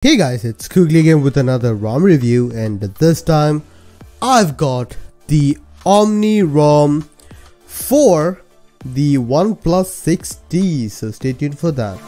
Hey guys, it's Kugli again with another ROM review, and this time I've got the OmniROM for the OnePlus 6T, so stay tuned for that.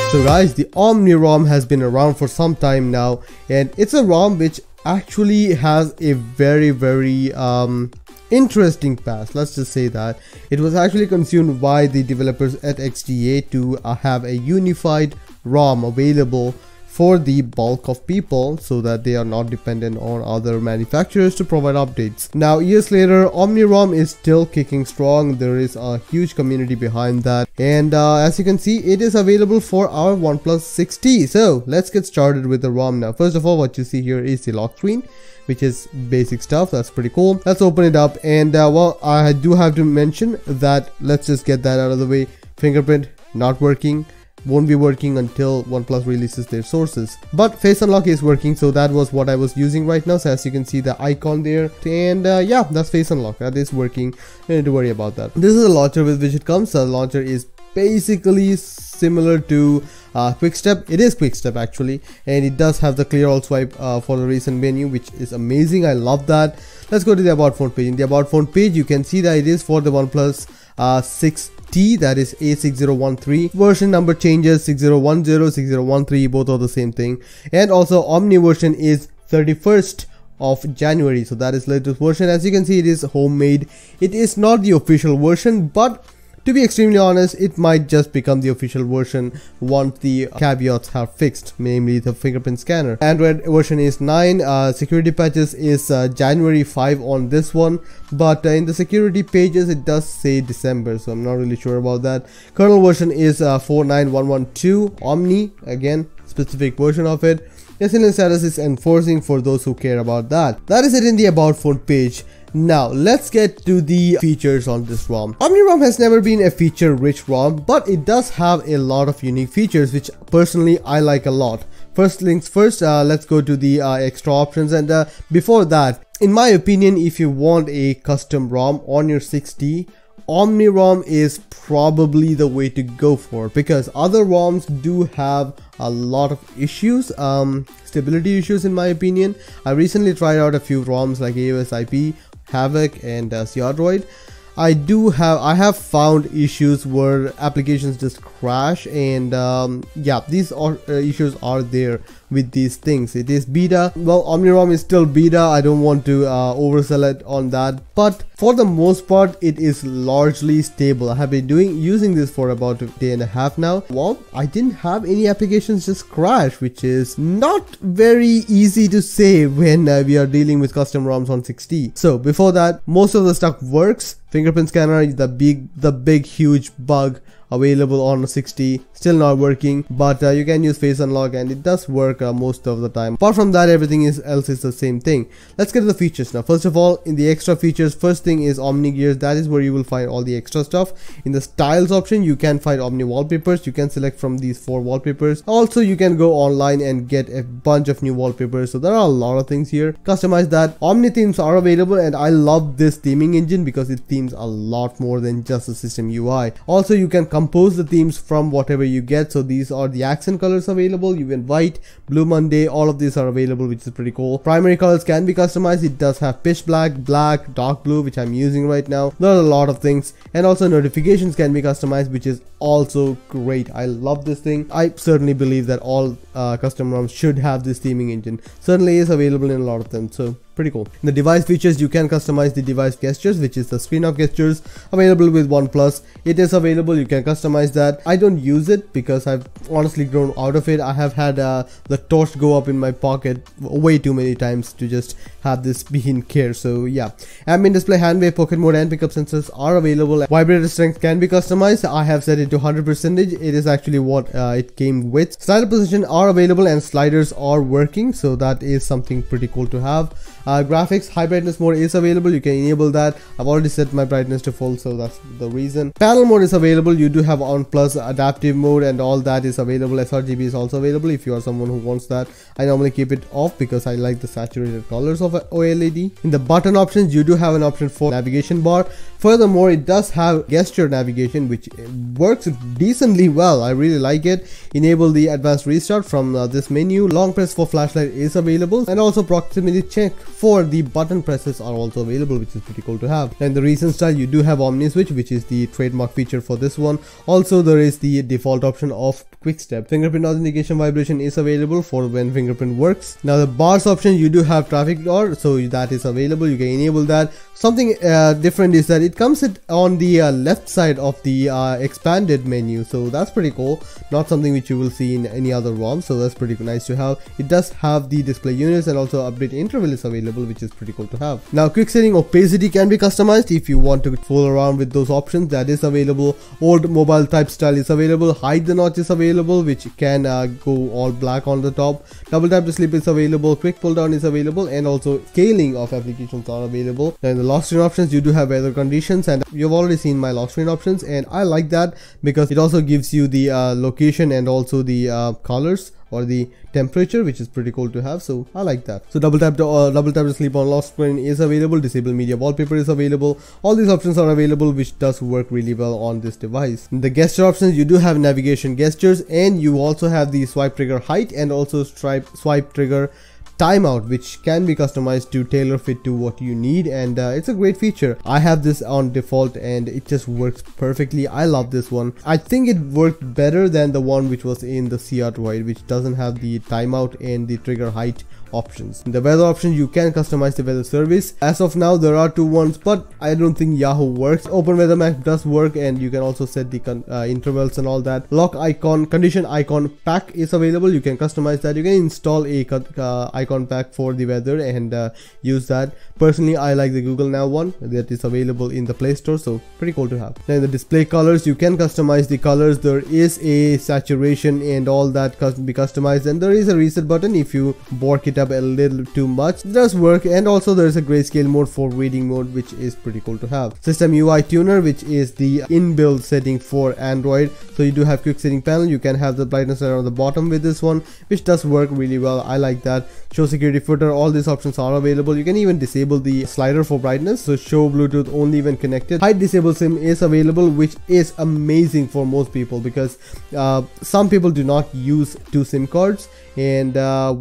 So guys, the OmniROM has been around for some time now, and it's a ROM which actually has a very interesting past. Let's just say that it was actually consumed by the developers at XDA to have a unified ROM available for the bulk of people so that they are not dependent on other manufacturers to provide updates. Now years later, OmniROM is still kicking strong. There is a huge community behind that, and as you can see, it is available for our OnePlus 6T. So let's get started with the ROM now. First of all, what you see here is the lock screen, which is basic stuff. That's pretty cool. Let's open it up, and well, I do have to mention that, let's just get that out of the way. Fingerprint not working, won't be working until OnePlus releases their sources, but face unlock is working, so that was what I was using right now. So as you can see, the icon there, and yeah, that's face unlock, that is working. You don't need to worry about that. This is a launcher with which it comes. The launcher is basically similar to Quickstep. It is Quickstep actually, and it does have the clear all swipe for the recent menu, which is amazing. I love that. Let's go to the about phone page. In the about phone page, you can see that it is for the OnePlus 6T, that is A6013. Version number changes, 6010, 6013, both are the same thing. And also Omni version is 31st of January, so that is latest version. As you can see, it is homemade. It is not the official version, but to be extremely honest, it might just become the official version once the caveats are fixed, namely the fingerprint scanner. Android version is 9. Security patches is January 5 on this one, but in the security pages it does say December, so I'm not really sure about that. Kernel version is 49112. Omni, again, specific version of it. SLN status is enforcing for those who care about that. That is it in the about phone page. Now let's get to the features on this ROM. OmniROM has never been a feature-rich ROM, but it does have a lot of unique features which personally I like a lot. First things first, let's go to the extra options, and before that, in my opinion, if you want a custom ROM on your 6T, OmniROM is probably the way to go for, because other ROMs do have a lot of issues, stability issues in my opinion. I recently tried out a few ROMs like AOS IP, Havoc, and Seodroid. I have found issues where applications just crash, and yeah, these issues are there with these things. It is beta. Well, OmniROM is still beta. I don't want to oversell it on that, but for the most part it is largely stable. I have been using this for about a day and a half now. Well, I didn't have any applications just crash, which is not very easy to say when we are dealing with custom ROMs on 6T. So before that, most of the stuff works. Fingerprint scanner, the big huge bug available on 6T, still not working, but you can use face unlock and it does work most of the time. Apart from that, everything else is the same thing. Let's get to the features now. First of all, in the extra features, first thing is Omni gears. That is where you will find all the extra stuff. In the styles option, you can find Omni wallpapers. You can select from these 4 wallpapers. Also, you can go online and get a bunch of new wallpapers, so there are a lot of things here. Customize that. Omni themes are available, and I love this theming engine because it themes a lot more than just the system UI. Also, you can compose the themes from whatever you get, so these are the accent colors available. You can white, blue Monday, all of these are available, which is pretty cool. Primary colors can be customized. It does have pitch black, black, dark blue, which I'm using right now. There are a lot of things, and also notifications can be customized, which is also great. I love this thing. I certainly believe that all custom ROMs should have this theming engine. Certainly is available in a lot of them, so pretty cool. In the device features, you can customize the device gestures, which is the screen of gestures available with OnePlus. It is available, you can customize that. I don't use it because I've honestly grown out of it. I have had the torch go up in my pocket way too many times to just have this be in care, so yeah. Ambient display, hand wave, pocket mode, and pickup sensors are available. Vibrator strength can be customized. I have set it it to 100%. It is actually what it came with. Slider position are available and sliders are working, so that is something pretty cool to have. Graphics high brightness mode is available. You can enable that. I've already set my brightness to full, so that's the reason. Panel mode is available. You do have OnePlus adaptive mode and all that is available. sRGB is also available if you are someone who wants that. I normally keep it off because I like the saturated colors of OLED. In the button options, you do have an option for navigation bar. Furthermore, it does have gesture navigation, which works decently well. I really like it. Enable the advanced restart from this menu. Long press for flashlight is available, and also proximity check for the button presses are also available, which is pretty cool to have. And the recent style, you do have Omni switch, which is the trademark feature for this one. Also, there is the default option of quick step. Fingerprint authentication vibration is available for when fingerprint works. Now the bars option, you do have traffic door, so that is available. You can enable that. Something different is that it comes on the left side of the expanded menu, so that's pretty cool. Not something which you will see in any other ROM, so that's pretty nice to have. It does have the display units, and also update interval is available, which is pretty cool to have. Now quick setting opacity can be customized if you want to fool around with those options. That is available. Old mobile type style is available. Hide the notch is available, which can go all black on the top. Double tap to sleep is available. Quick pull down is available, and also scaling of applications are available. Then the lock screen options, you do have weather conditions, and you've already seen my lock screen options, and I like that because it also gives you the location and also the colors or the temperature, which is pretty cool to have, so I like that. So double tap to sleep on lock screen is available. Disable media wallpaper is available. All these options are available, which does work really well on this device. In the gesture options, you do have navigation gestures, and you also have the swipe trigger height and also swipe trigger timeout, which can be customized to tailor fit to what you need, and it's a great feature. I have this on default and it just works perfectly. I love this one. I think it worked better than the one which was in the CR Droid, which doesn't have the timeout and the trigger height options. In the weather option, you can customize the weather service. As of now, there are two ones, but I don't think Yahoo works. Open Weather Map does work, and you can also set the intervals and all that. Lock icon condition icon pack is available. You can customize that. You can install a icon pack for the weather and use that. Personally, I like the Google Now one that is available in the Play Store, so pretty cool to have. Then the display colors, you can customize the colors. There is a saturation and all that can be customized, and there is a reset button if you bork it up a little too much. It does work, and also there is a grayscale mode for reading mode, which is pretty cool to have. System UI tuner, which is the inbuilt setting for Android, so you do have quick setting panel. You can have the brightness around the bottom with this one, which does work really well. I like that. Show security footer, all these options are available. You can even disable the slider for brightness, so show Bluetooth only when connected. Hide disable SIM is available, which is amazing for most people because some people do not use two SIM cards, and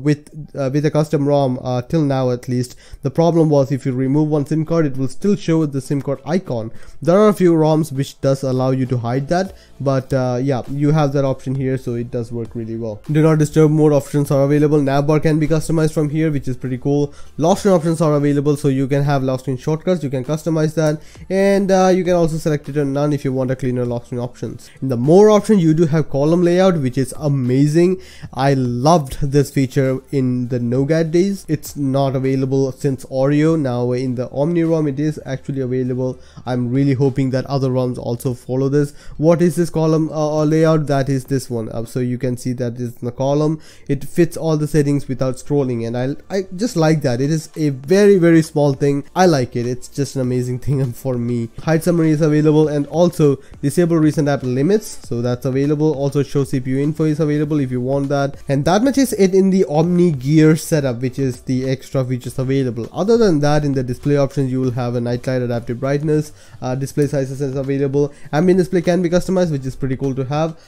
with a custom ROM, till now at least, the problem was if you remove one SIM card, it will still show the SIM card icon. There are a few ROMs which does allow you to hide that, but yeah, you have that option here, so it does work really well. Do not disturb mode options are available. Navbar can be customized from here, which is pretty cool. Lock screen options are available, so you can have lock screen shortcuts. You can customize that, and you can also select it on none if you want a cleaner lock screen options. In the more option, you do have column layout, which is amazing. I loved this feature in the Nougat days. It's not available since Oreo. Now in the OmniROM it is actually available. I'm really hoping that other ROMs also follow this. What is this column layout? That is this one. So you can see that is the column. It fits all the settings without scrolling, and I just like that. It is a very small thing. I like it. It's just an amazing thing for me. Hide summary is available, and also disable recent app limits, so that's available. Also show CPU info is available if you want that, and that much is it in the Omni gear setup, which is the extra features available. Other than that, in the display options, you will have a nightlight adaptive brightness. Display sizes is available. Ambient display can be customized, which is pretty cool to have.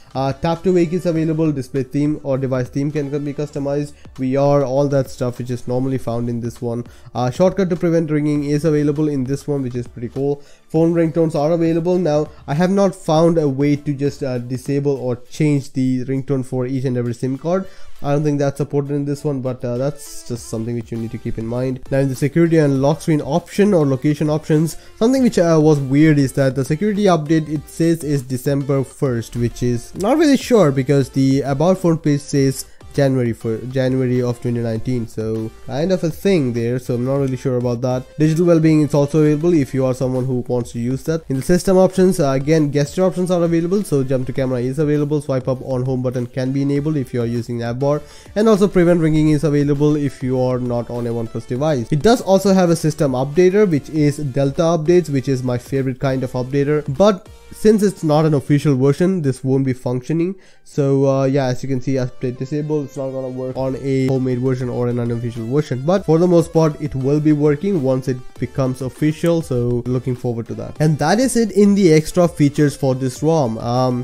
Tap to wake is available. Display theme or device theme can be customized. VR, all that stuff which is normally found in this one. Shortcut to prevent ringing is available in this one, which is pretty cool. Phone ringtones are available. Now I have not found a way to just disable or change the ringtone for each and every SIM card. I don't think that's supported in this one, but that's just something which you need to keep in mind. Now in the security and lock screen option or location options, something which was weird is that the security update, it says is December 1st, which is not really sure because the about phone page says January of 2019, so kind of a thing there, so I'm not really sure about that. Digital well-being is also available if you are someone who wants to use that. In the system options, again, gesture options are available, so jump to camera is available, swipe up on home button can be enabled if you are using nav bar, and also prevent ringing is available if you are not on a OnePlus device. It does also have a system updater, which is Delta updates, which is my favorite kind of updater, but since it's not an official version, this won't be functioning. So yeah, as you can see, update disabled, it's not gonna work on a homemade version or an unofficial version, but for the most part it will be working once it becomes official, so looking forward to that. And that is it in the extra features for this ROM.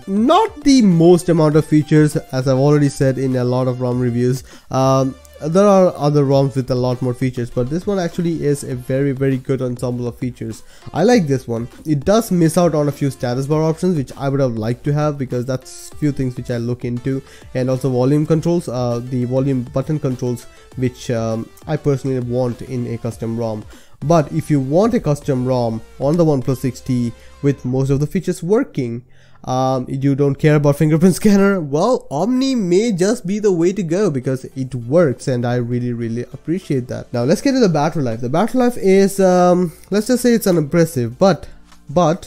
Not the most amount of features, as I've already said in a lot of ROM reviews. There are other ROMs with a lot more features, but this one actually is a very good ensemble of features. I like this one. It does miss out on a few status bar options, which I would have liked to have, because that's few things which I look into, and also volume controls, the volume button controls, which I personally want in a custom ROM. But if you want a custom ROM on the OnePlus 6T with most of the features working, you don't care about fingerprint scanner, well, Omni may just be the way to go, because it works and I really appreciate that. Now let's get to the battery life. The battery life is let's just say it's unimpressive, but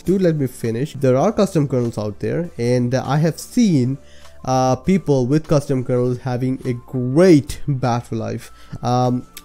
do let me finish. There are custom kernels out there, and I have seen people with custom kernels having a great battery life.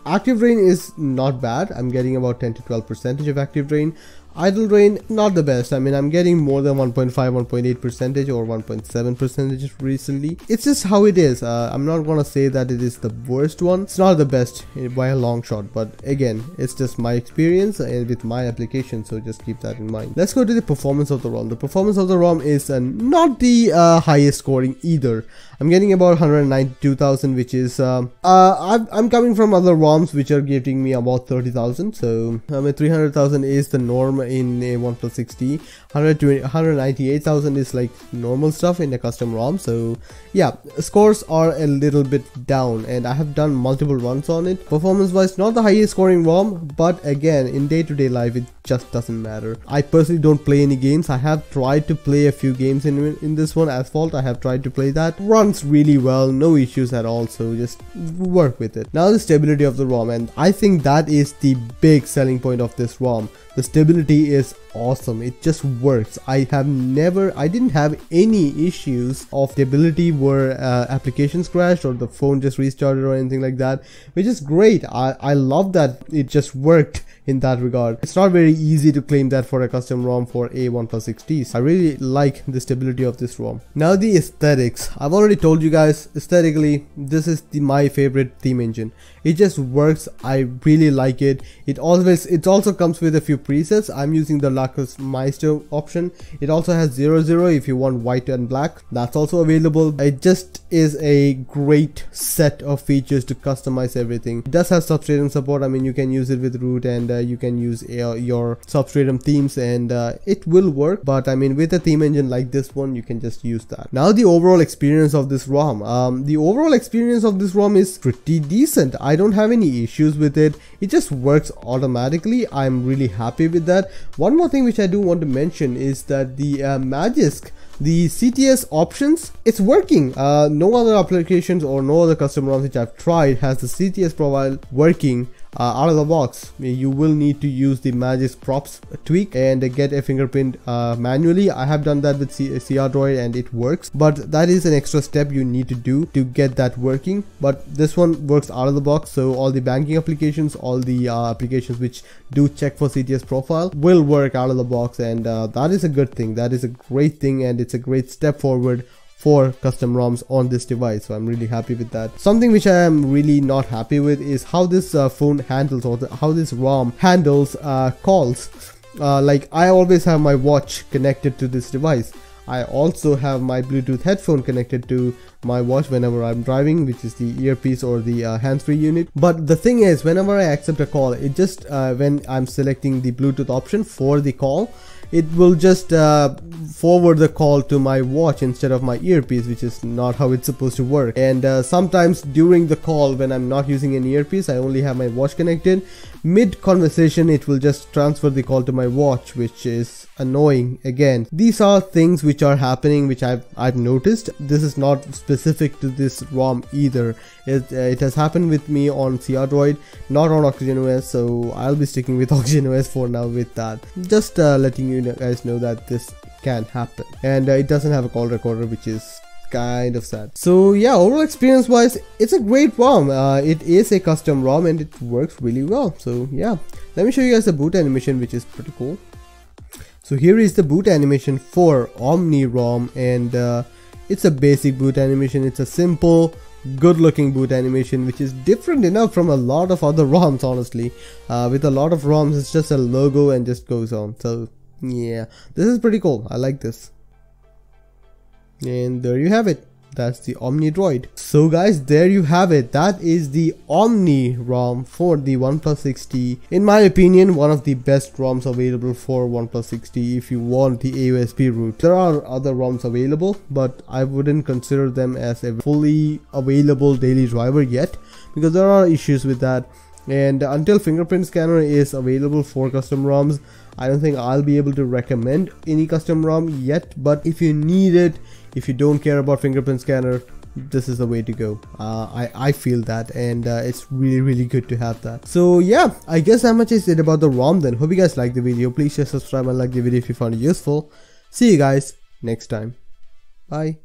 Active drain is not bad. I'm getting about 10 to 12% of active drain. Idle drain, not the best. I mean, I'm getting more than 1.5, 1.8% or 1.7% recently. It's just how it is. I'm not gonna say that it is the worst one. It's not the best by a long shot, but again, it's just my experience and with my application, so just keep that in mind. Let's go to the performance of the ROM. The performance of the ROM is not the highest scoring either. I'm getting about 192,000, which is I'm coming from other ROMs which are giving me about 30,000, so 300,000 is the norm in a OnePlus 6T. 198,000 is like normal stuff in a custom ROM. So yeah, scores are a little bit down, and I have done multiple runs on it. Performance wise, not the highest scoring ROM, but again, in day-to-day life it just doesn't matter. I personally don't play any games. I have tried to play a few games in this one. Asphalt, I have tried to play that. Runs really well, no issues at all, so just work with it. Now the stability of the ROM, and I think that is the big selling point of this ROM. The stability is awesome. It just works. I didn't have any issues of stability where applications crashed or the phone just restarted or anything like that, which is great. I love that it just worked in that regard. It's not very easy to claim that for a custom ROM for a OnePlus 6T. I really like the stability of this ROM. Now the aesthetics. I've already told you guys, aesthetically, this is my favorite theme engine. It just works. I really like it. It also comes with a few presets. I'm using the Lacus Meister option. It also has 00 if you want white and black. That's also available. It just is a great set of features to customize everything. It does have Substratum support. I mean, you can use it with root, and you can use your Substratum themes, and it will work. But I mean, with a theme engine like this one, you can just use that. Now the overall experience of this ROM. The overall experience of this ROM is pretty decent. I don't have any issues with it. It just works automatically. I'm really happy with that. One more thing which I do want to mention is that the Magisk, the CTS options, it's working. No other applications or no other custom ROMs which I've tried has the CTS profile working out of the box. You will need to use the Magisk props tweak and get a fingerprint manually. I have done that with CR Droid and it works, but that is an extra step you need to do to get that working. But this one works out of the box, so all the banking applications, all the applications which do check for CTS profile will work out of the box, and that is a good thing. That is a great thing, and it's a great step forward for custom ROMs on this device, so I'm really happy with that. Something which I am really not happy with is how this phone handles, or how this ROM handles calls. Like, I always have my watch connected to this device. I also have my Bluetooth headphone connected to my watch whenever I'm driving, which is the earpiece or the hands-free unit. But the thing is, whenever I accept a call, it just when I'm selecting the Bluetooth option for the call, it will just forward the call to my watch instead of my earpiece, which is not how it's supposed to work. And sometimes during the call, when I'm not using an earpiece, I only have my watch connected, mid conversation it will just transfer the call to my watch, which is annoying. Again, these are things which are happening, which I've noticed. This is not specific specific to this ROM either. It has happened with me on CR Droid, not on OxygenOS, so I'll be sticking with OxygenOS for now with that. Just letting you guys know that this can happen. And it doesn't have a call recorder, which is kind of sad. So yeah, overall experience wise, it's a great ROM. It is a custom ROM and it works really well. So yeah, let me show you guys the boot animation, which is pretty cool. So here is the boot animation for OmniROM, and it's a basic boot animation. It's a simple, good looking boot animation, which is different enough from a lot of other ROMs, honestly. With a lot of ROMs, it's just a logo and just goes on. So yeah, this is pretty cool. I like this. And there you have it. That's the Omni Droid. So guys, there you have it. That is the OmniROM for the OnePlus 6T. In my opinion, one of the best ROMs available for OnePlus 6T if you want the AOSP route. There are other ROMs available, but I wouldn't consider them as a fully available daily driver yet, because there are issues with that. And until fingerprint scanner is available for custom ROMs, I don't think I'll be able to recommend any custom ROM yet. But if you need it, if you don't care about fingerprint scanner, this is the way to go. I feel that, and it's really good to have that. So yeah, I guess that much is it about the ROM then. Hope you guys liked the video. Please share, subscribe and like the video if you found it useful. See you guys next time. Bye.